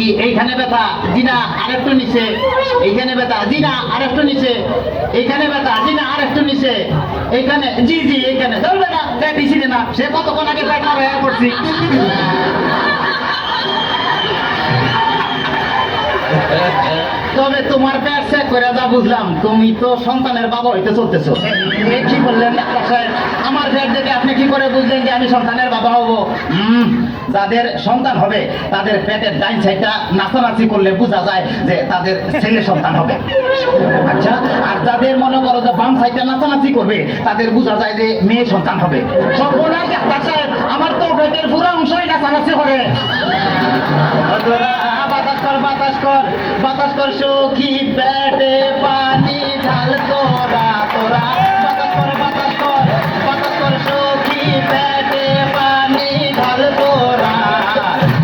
কি এইখানে ব্যথা? জি না, আরেকটু নিচে। এইখানে ব্যথা? জি না, আরেকটু নিচে। এইখানে ব্যথা? জি না, আরেকটু নিচে। এইখানে? জি জি, এইখানে। ধরবে না, দিছি না, সে কতক্ষণ আগে পেট হয়ে পড়ছি। তবে তোমার পেট চেক করে যা বুঝলাম, তুমি তো সন্তানের বাবা হইতে চলতেছো। কি বললেন ডাক্তার সাহেব? আমার পেট দেখে আপনি কি করে বুঝলেন যে আমি সন্তানের বাবা হব? যাদের সন্তান হবে তাদের পেটের ডাইন সাইডটা নাচানাচি করলে বোঝা যায় যে তাদের ছেলে সন্তান হবে। আচ্ছা, আর যাদের মনে করো যে বাম সাইডটা নাচানাচি করবে তাদের বোঝা যায় যে মেয়ে সন্তান হবে। সর্বনাশ ডাক্তার সাহেব, আমার তো পেটের পুরো অংশই নাচানাচি করে। বাতাস কর, বাতাস কর, বাতাস কর সখী, পেটে পানি ঢাল তোরা তোরা। বাতাস কর, বাতাস কর, বাতাস কর সখী, পেটে পানি ঢাল তোরা।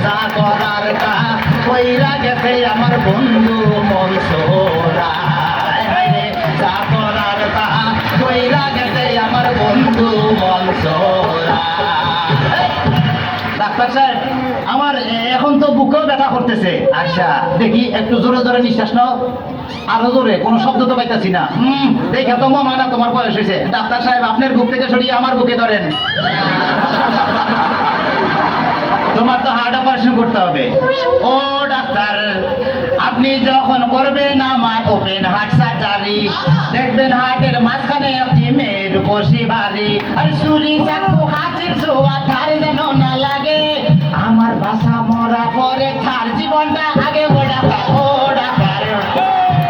যা করার তা কইরা গেছে আমার বন্ধু মনসুরা। যা করার তা কইরা গেছে আমার বন্ধু মনসুরা। ডাক্তার সাহেব, আমার এখন তো বুকেও ব্যথা করতেছে। আচ্ছা দেখি, একটু জোরে জোরে নিঃশ্বাস নাও। আরো জোরে, কোনো শব্দ তো পাইতেছি না। দেখে তো মনে হয় না তোমার বয়স হয়েছে। ডাক্তার সাহেব, আপনার বুক থেকে সরিয়ে আমার বুকে ধরেন। তোমার তো হার্ট অপারেশন করতে হবে। ও ডাক্তার, আপনি যখন করবেন আমার ওপেন হার্ট সার্জারি, দেখবেন হার্টের মাঝখানে একটি মেয়ের বসি ভারী। আর সুরি চাকু হাসির ছোঁয়া তার যেন না লাগে। আমার বাসা মরা পরে তার জীবনটা আগে। ও ডাক্তার, ও ডাক্তার,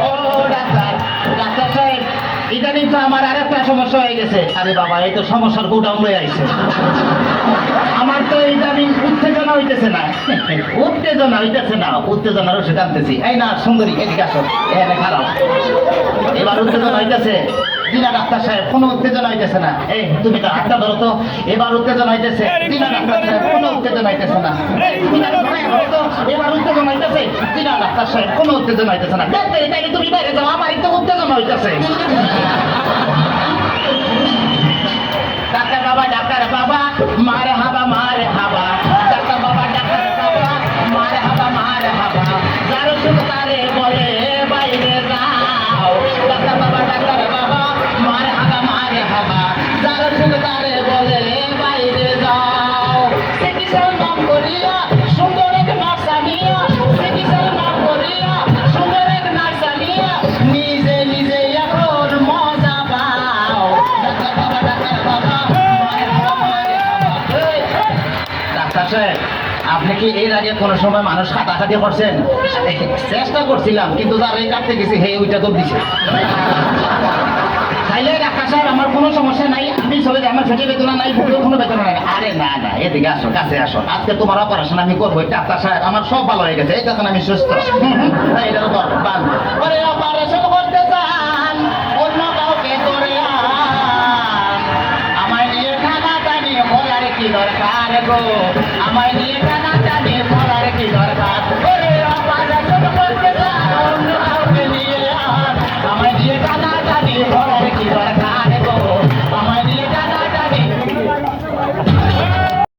ও ডাক্তার। ডাক্তার সাহেব, ইদানিং তো আমার আরেকটা সমস্যা হয়ে গেছে। আরে বাবা, এই তো সমস্যার গোডাউন হয়ে আইছে। আমার তো ইদানিং উত্তেজনা হইতেছে না। উত্তেজনা হইতেছে না, উত্তেজনারও সেটা আনতেছি। এই না সুন্দরী, এদিকে আসো, এখানে খারাপ। এবার উত্তেজনা হইতেছে? দিনা ডাক্তার সাহেব, কোনো উত্তেজনা হইতেছে না। এই তুমি তো হাতটা ধরো তো। এবার উত্তেজনা হইতেছে? দিনা ডাক্তার সাহেব, কোনো উত্তেজনা হইতেছে না। এবার উত্তেজনা হইতেছে? দিনা ডাক্তার সাহেব, কোনো উত্তেজনা হইতেছে না। তাইলে তুমি বাইরে যাও, আমার তো উত্তেজনা হইতেছে। ডাক্তার বাবা, ডাক্তার বাবা, মারে হাবা, মারে হাবা। ডাক্তার বাবা, ডাক্তার বাবা, মারে হাবা, মারে হাবা। যার শুধু তারে বলে বাইরে যাও। ডাক্তার বাবা, ডাক্তার বাবা, মারে হাবা, মারে হাবা। যার শুধু তারে বলে বাইরে যাও। চিকিৎসার নাম করিয়া সুন্দর এক নার্স আনিয়া, চিকিৎসার নাম করিয়া সুন্দর এক নার্স আনিয়া, নিজে নিজে এখন মজা পাও। ডাক্তার বাবা, ডাক্তার বাবা, আপনি কি এর আগে কোনো সময় মানুষ খাটাখাটি করছেন? চেষ্টা করছিলাম, কিন্তু যার এই কাটতে গেছি হে ওইটা তো দিছে। তাইলে ডাক্তার সাহেব, আমার কোনো সমস্যা নাই, আপনি চলে যান। আমার পেটে বেদনা নাই, বুকেও কোনো বেদনা নাই। আরে না না, এদিকে আসো, কাছে আসো। আজকে তোমার অপারেশন আমি করবো। ডাক্তার সাহেব, আমার সব ভালো হয়ে গেছে, এই তখন আমি সুস্থ। এটা তো অপারেশন